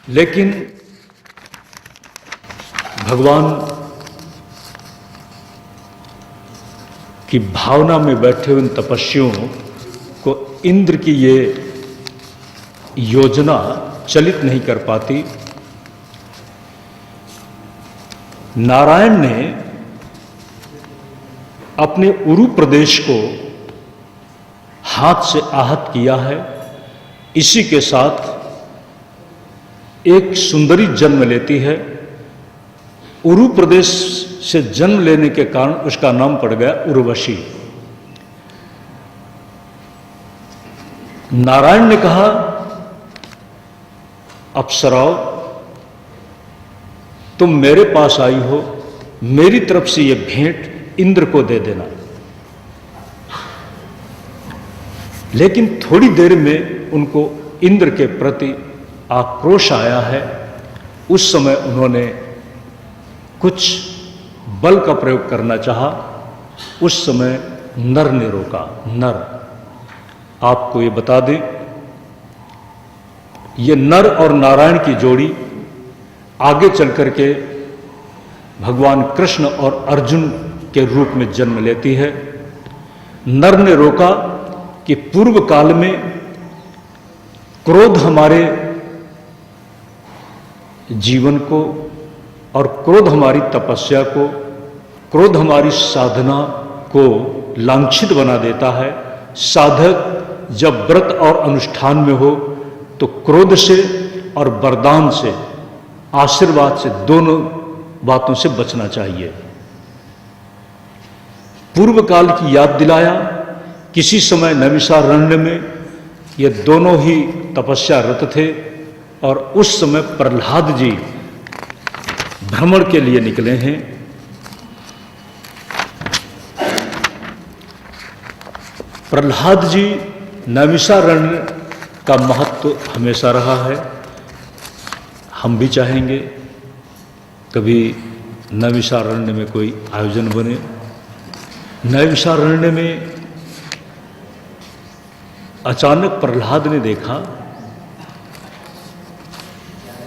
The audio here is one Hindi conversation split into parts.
लेकिन भगवान की भावना में बैठे हुए उन तपस्वियों को इंद्र की ये योजना चलित नहीं कर पाती। नारायण ने अपने उरु प्रदेश को हाथ से आहत किया है। इसी के साथ एक सुंदरी जन्म लेती है। उरु प्रदेश से जन्म लेने के कारण उसका नाम पड़ गया उर्वशी। नारायण ने कहा, अप्सराओ तुम मेरे पास आई हो, मेरी तरफ से यह भेंट इंद्र को दे देना। लेकिन थोड़ी देर में उनको इंद्र के प्रति आक्रोश आया है। उस समय उन्होंने कुछ बल का प्रयोग करना चाहा। उस समय नर ने रोका। नर, आपको ये बता दें, ये नर और नारायण की जोड़ी आगे चल करके भगवान कृष्ण और अर्जुन के रूप में जन्म लेती है। नर ने रोका कि पूर्व काल में क्रोध हमारे जीवन को और क्रोध हमारी तपस्या को, क्रोध हमारी साधना को लांछित बना देता है। साधक जब व्रत और अनुष्ठान में हो तो क्रोध से और वरदान से, आशीर्वाद से, दोनों बातों से बचना चाहिए। पूर्व काल की याद दिलाया। किसी समय नैमिषारण्य में ये दोनों ही तपस्या रत थे और उस समय प्रहलाद जी भ्रमण के लिए निकले हैं। प्रहलाद जी, नैमिषारण्य का महत्व हमेशा रहा है। हम भी चाहेंगे कभी नैमिषारण्य में कोई आयोजन बने। नैमिषारण्य में अचानक प्रहलाद ने देखा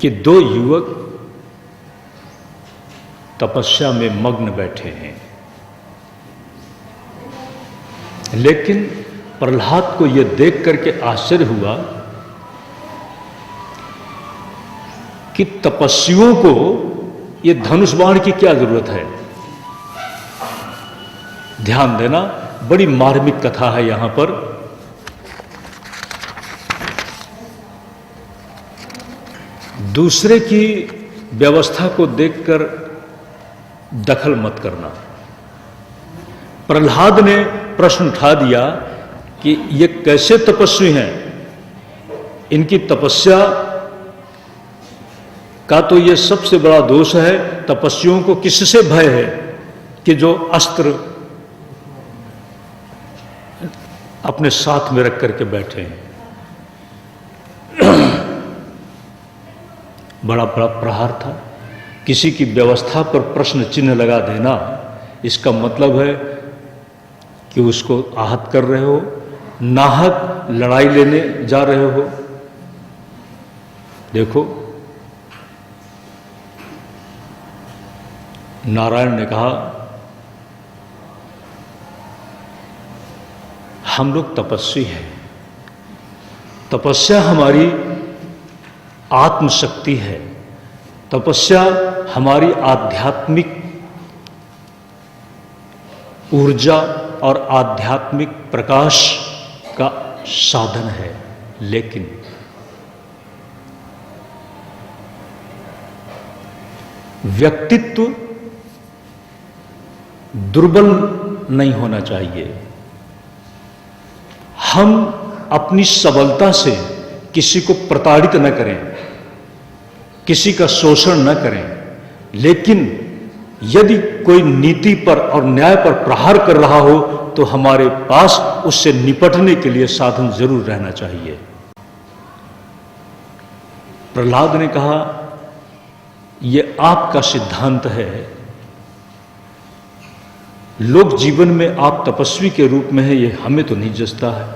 कि दो युवक तपस्या में मग्न बैठे हैं। लेकिन प्रहलाद को यह देख करके आश्चर्य हुआ कि तपस्वियों को यह धनुष बाण की क्या जरूरत है। ध्यान देना, बड़ी मार्मिक कथा है यहां पर। दूसरे की व्यवस्था को देखकर दखल मत करना। प्रहलाद ने प्रश्न उठा दिया कि ये कैसे तपस्वी हैं, इनकी तपस्या का तो ये सबसे बड़ा दोष है। तपस्वियों को किससे भय है कि जो अस्त्र अपने साथ में रख करके बैठे हैं। बड़ा बड़ा प्रहार था। किसी की व्यवस्था पर प्रश्न चिन्ह लगा देना, इसका मतलब है कि उसको आहत कर रहे हो, नाहक लड़ाई लेने जा रहे हो। देखो, नारायण ने कहा, हम लोग तपस्वी हैं। तपस्या हमारी आत्मशक्ति है। तपस्या हमारी आध्यात्मिक ऊर्जा और आध्यात्मिक प्रकाश का साधन है। लेकिन व्यक्तित्व दुर्बल नहीं होना चाहिए। हम अपनी सबलता से किसी को प्रताड़ित न करें, किसी का शोषण न करें। लेकिन यदि कोई नीति पर और न्याय पर प्रहार कर रहा हो तो हमारे पास उससे निपटने के लिए साधन जरूर रहना चाहिए। प्रहलाद ने कहा, यह आपका सिद्धांत है, लोक जीवन में आप तपस्वी के रूप में है, यह हमें तो नहीं जचता है।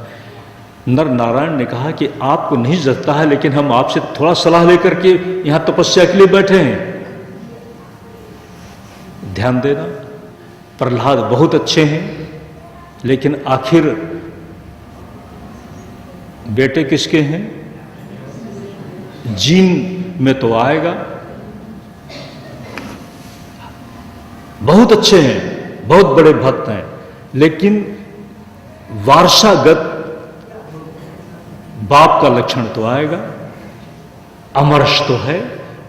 नर नारायण ने कहा कि आपको नहीं जचता है, लेकिन हम आपसे थोड़ा सलाह लेकर के यहां तपस्या के लिए बैठे हैं। ध्यान देना, प्रहलाद बहुत अच्छे हैं, लेकिन आखिर बेटे किसके हैं? जीन में तो आएगा। बहुत अच्छे हैं, बहुत बड़े भक्त हैं, लेकिन वारसागत बाप का लक्षण तो आएगा। अमरश तो है,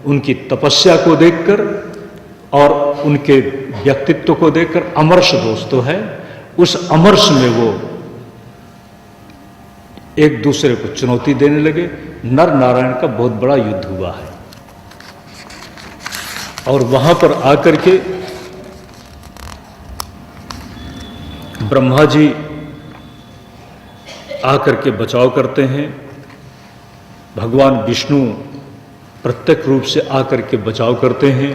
उनकी तपस्या को देखकर और उनके व्यक्तित्व को देखकर अमरश दोष तो है। उस अमरश में वो एक दूसरे को चुनौती देने लगे। नर नारायण का बहुत बड़ा युद्ध हुआ है, और वहां पर आकर के ब्रह्मा जी आकर के बचाव करते हैं। भगवान विष्णु प्रत्यक्ष रूप से आकर के बचाव करते हैं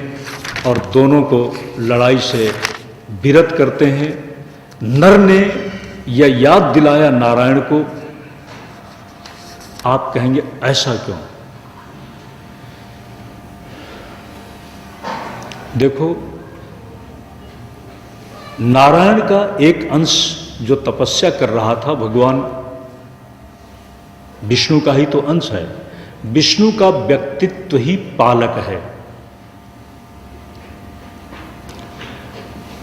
और दोनों को लड़ाई से विरत करते हैं। नर ने यह याद दिलाया नारायण को। आप कहेंगे ऐसा क्यों? देखो, नारायण का एक अंश जो तपस्या कर रहा था, भगवान विष्णु का ही तो अंश है। विष्णु का व्यक्तित्व ही पालक है।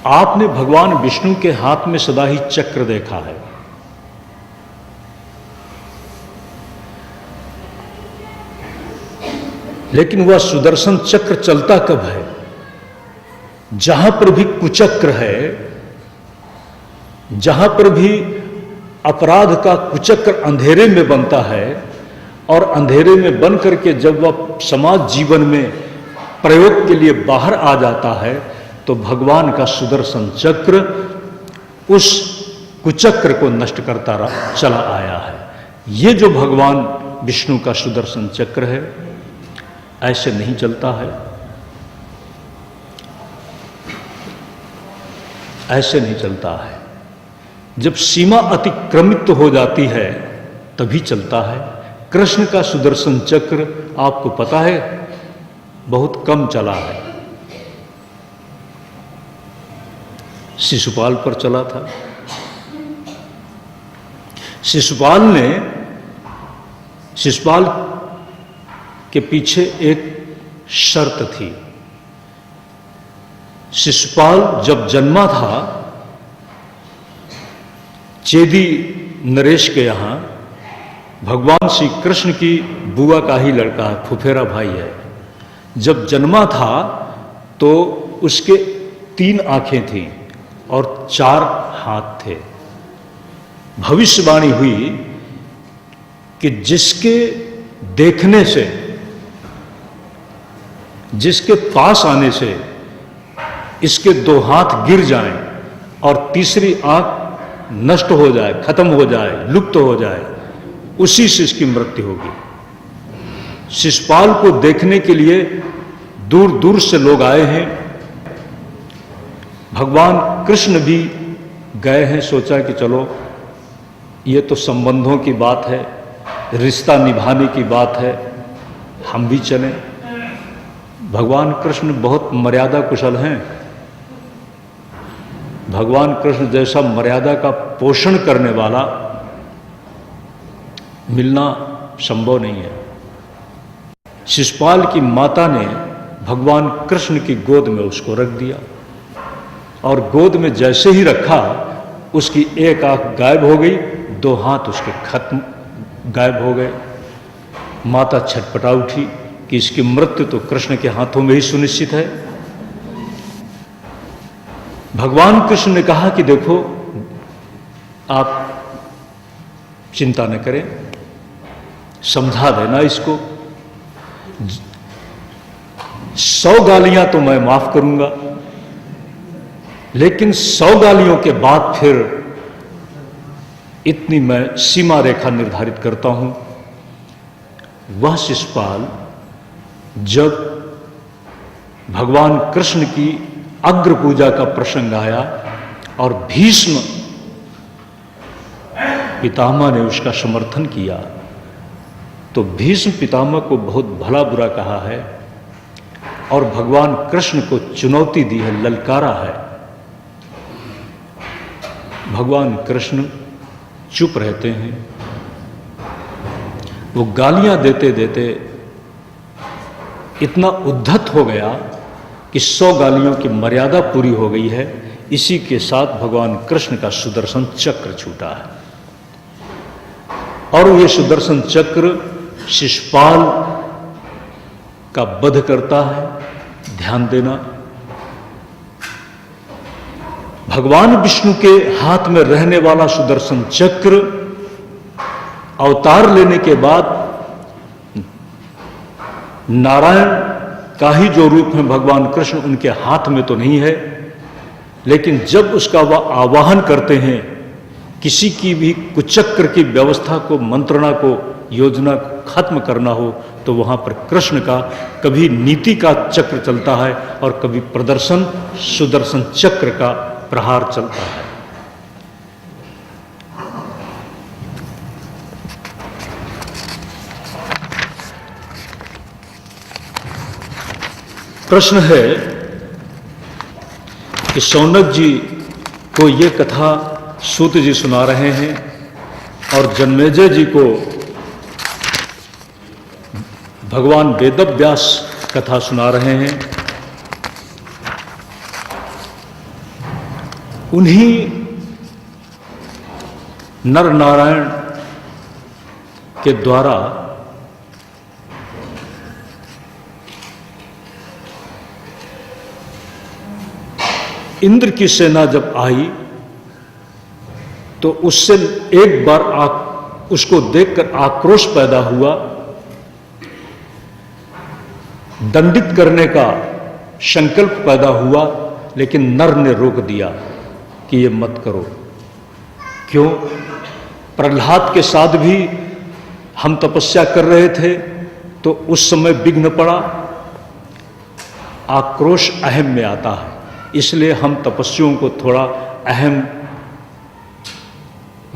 आपने भगवान विष्णु के हाथ में सदा ही चक्र देखा है। लेकिन वह सुदर्शन चक्र चलता कब है? जहां पर भी कुचक्र है, जहां पर भी अपराध का कुचक्र अंधेरे में बनता है, और अंधेरे में बन करके जब वह समाज जीवन में प्रयोग के लिए बाहर आ जाता है, तो भगवान का सुदर्शन चक्र उस कुचक्र को नष्ट करता चला आया है। ये जो भगवान विष्णु का सुदर्शन चक्र है, ऐसे नहीं चलता है, ऐसे नहीं चलता है। जब सीमा अतिक्रमित हो जाती है तभी चलता है। कृष्ण का सुदर्शन चक्र आपको पता है बहुत कम चला है। शिशुपाल पर चला था। शिशुपाल के पीछे एक शर्त थी। शिशुपाल जब जन्मा था, चेदी नरेश के यहां, भगवान श्री कृष्ण की बुआ का ही लड़का है, फुफेरा भाई है। जब जन्मा था तो उसके 3 आंखें थीं और 4 हाथ थे। भविष्यवाणी हुई कि जिसके देखने से, जिसके पास आने से इसके 2 हाथ गिर जाएं और तीसरी आंख नष्ट हो जाए, खत्म हो जाए, लुप्त हो जाए, उसी से इसकी मृत्यु होगी। शिशुपाल को देखने के लिए दूर दूर से लोग आए हैं। भगवान कृष्ण भी गए हैं। सोचा कि चलो ये तो संबंधों की बात है, रिश्ता निभाने की बात है, हम भी चलें। भगवान कृष्ण बहुत मर्यादा कुशल हैं। भगवान कृष्ण जैसा मर्यादा का पोषण करने वाला मिलना संभव नहीं है। शिशुपाल की माता ने भगवान कृष्ण की गोद में उसको रख दिया, और गोद में जैसे ही रखा उसकी 1 आंख गायब हो गई, 2 हाथ उसके खत्म गायब हो गए। माता छटपटा उठी कि इसकी मृत्यु तो कृष्ण के हाथों में ही सुनिश्चित है। भगवान कृष्ण ने कहा कि देखो, आप चिंता न करें, समझा देना इसको। 100 गालियां तो मैं माफ करूंगा, लेकिन 100 गालियों के बाद फिर इतनी मैं सीमा रेखा निर्धारित करता हूं। वह शिशुपाल जब भगवान कृष्ण की अग्र पूजा का प्रसंग आया और भीष्म पितामह ने उसका समर्थन किया तो भीष्म पितामह को बहुत भला बुरा कहा है और भगवान कृष्ण को चुनौती दी है, ललकारा है। भगवान कृष्ण चुप रहते हैं। वो गालियां देते देते इतना उद्धत हो गया कि 100 गालियों की मर्यादा पूरी हो गई है। इसी के साथ भगवान कृष्ण का सुदर्शन चक्र छूटा है और ये सुदर्शन चक्र शिशुपाल का वध करता है। ध्यान देना, भगवान विष्णु के हाथ में रहने वाला सुदर्शन चक्र अवतार लेने के बाद नारायण का ही जो रूप है भगवान कृष्ण उनके हाथ में तो नहीं है, लेकिन जब उसका वह आवाहन करते हैं, किसी की भी कुचक्र की व्यवस्था को, मंत्रणा को, योजना को खत्म करना हो तो वहां पर कृष्ण का कभी नीति का चक्र चलता है और कभी प्रदर्शन सुदर्शन चक्र का प्रहार चलता है। प्रश्न है कि शौनक जी को ये कथा सूत जी सुना रहे हैं और जन्मेजय जी को भगवान वेदव्यास कथा सुना रहे हैं। उन्हीं नर नारायण के द्वारा इंद्र की सेना जब आई तो उससे एक बार उसको देखकर आक्रोश पैदा हुआ, दंडित करने का संकल्प पैदा हुआ, लेकिन नर ने रोक दिया कि ये मत करो। क्यों? प्रहलाद के साथ भी हम तपस्या कर रहे थे तो उस समय विघ्न पड़ा। आक्रोश अहम में आता है, इसलिए हम तपस्वियों को थोड़ा अहम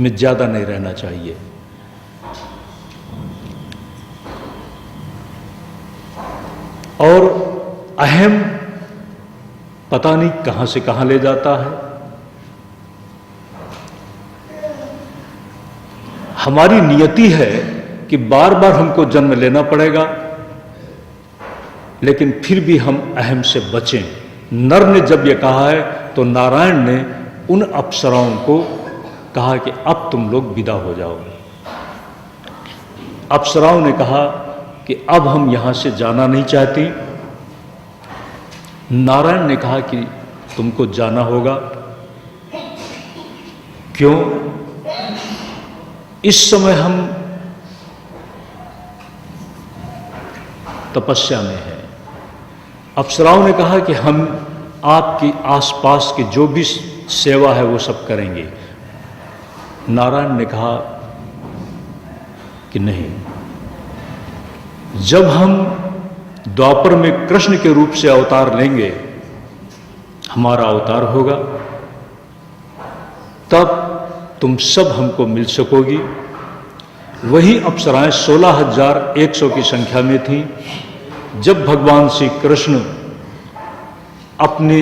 में ज्यादा नहीं रहना चाहिए। और अहम पता नहीं कहां से कहां ले जाता है। हमारी नियति है कि बार बार हमको जन्म लेना पड़ेगा, लेकिन फिर भी हम अहम से बचें। नर ने जब यह कहा है तो नारायण ने उन अप्सराओं को कहा कि अब तुम लोग विदा हो जाओ। अप्सराओं ने कहा कि अब हम यहां से जाना नहीं चाहती। नारायण ने कहा कि तुमको जाना होगा। क्यों? इस समय हम तपस्या में हैं। अप्सराओं ने कहा कि हम आपकी आसपास की जो भी सेवा है वो सब करेंगे। नारायण ने कहा कि नहीं, जब हम द्वापर में कृष्ण के रूप से अवतार लेंगे, हमारा अवतार होगा, तब तुम सब हमको मिल सकोगी। वही अप्सराएं 16,100 की संख्या में थी। जब भगवान श्री कृष्ण अपने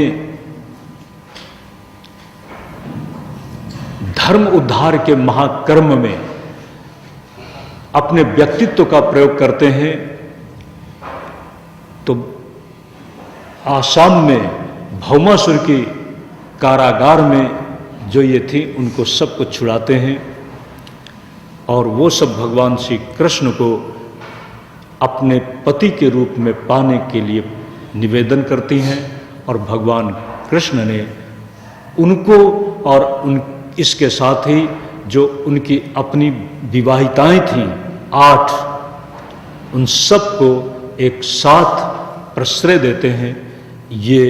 धर्म उद्धार के महाकर्म में अपने व्यक्तित्व का प्रयोग करते हैं तो आसाम में भौमासुर की कारागार में जो ये थी उनको सबको छुड़ाते हैं और वो सब भगवान श्री कृष्ण को अपने पति के रूप में पाने के लिए निवेदन करती हैं और भगवान कृष्ण ने उनको और इसके साथ ही जो उनकी अपनी विवाहिताएं थीं 8, उन सबको एक साथ प्रश्रय देते हैं। ये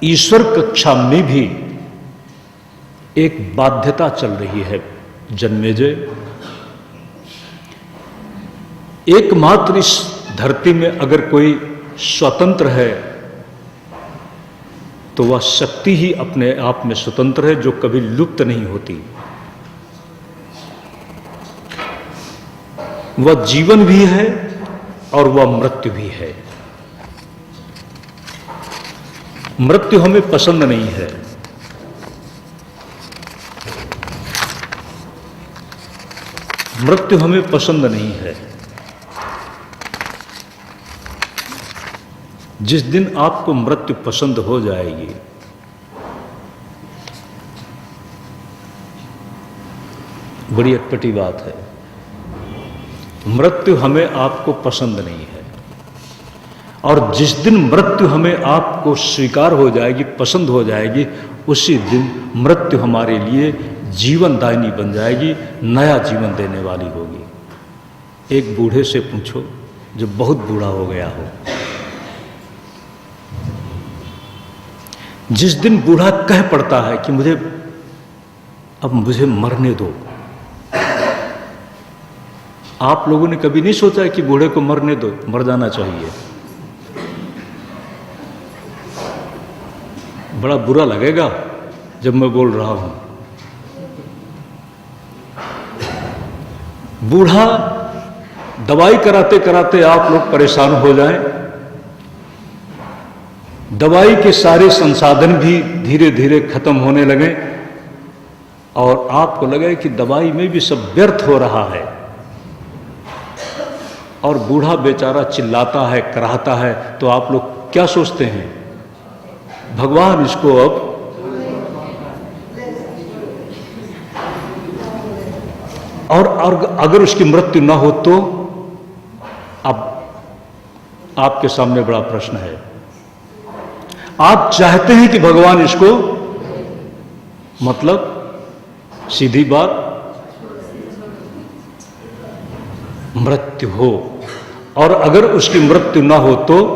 ईश्वर कक्षा में भी एक बाध्यता चल रही है जन्मेजय। एकमात्र इस धरती में अगर कोई स्वतंत्र है तो वह शक्ति ही अपने आप में स्वतंत्र है, जो कभी लुप्त नहीं होती। वह जीवन भी है और वह मृत्यु भी है। मृत्यु हमें पसंद नहीं है। मृत्यु हमें पसंद नहीं है। जिस दिन आपको मृत्यु पसंद हो जाएगी, बड़ी अटपटी बात है। मृत्यु हमें आपको पसंद नहीं है, और जिस दिन मृत्यु हमें आपको स्वीकार हो जाएगी, पसंद हो जाएगी, उसी दिन मृत्यु हमारे लिए जीवनदायिनी बन जाएगी, नया जीवन देने वाली होगी। एक बूढ़े से पूछो जो बहुत बूढ़ा हो गया हो, जिस दिन बूढ़ा कह पड़ता है कि मुझे मरने दो, आप लोगों ने कभी नहीं सोचा है कि बूढ़े को मरने दो, मर जाना चाहिए। बड़ा बुरा लगेगा जब मैं बोल रहा हूं। बूढ़ा दवाई कराते कराते आप लोग परेशान हो जाएं, दवाई के सारे संसाधन भी धीरे धीरे खत्म होने लगे, और आपको लगे कि दवाई में भी सब व्यर्थ हो रहा है, और बूढ़ा बेचारा चिल्लाता है, कराहता है, तो आप लोग क्या सोचते हैं? भगवान इसको अब और अगर उसकी मृत्यु न हो तो? अब आपके सामने बड़ा प्रश्न है। आप चाहते हैं कि भगवान इसको, मतलब सीधी बात, मृत्यु हो, और अगर उसकी मृत्यु न हो तो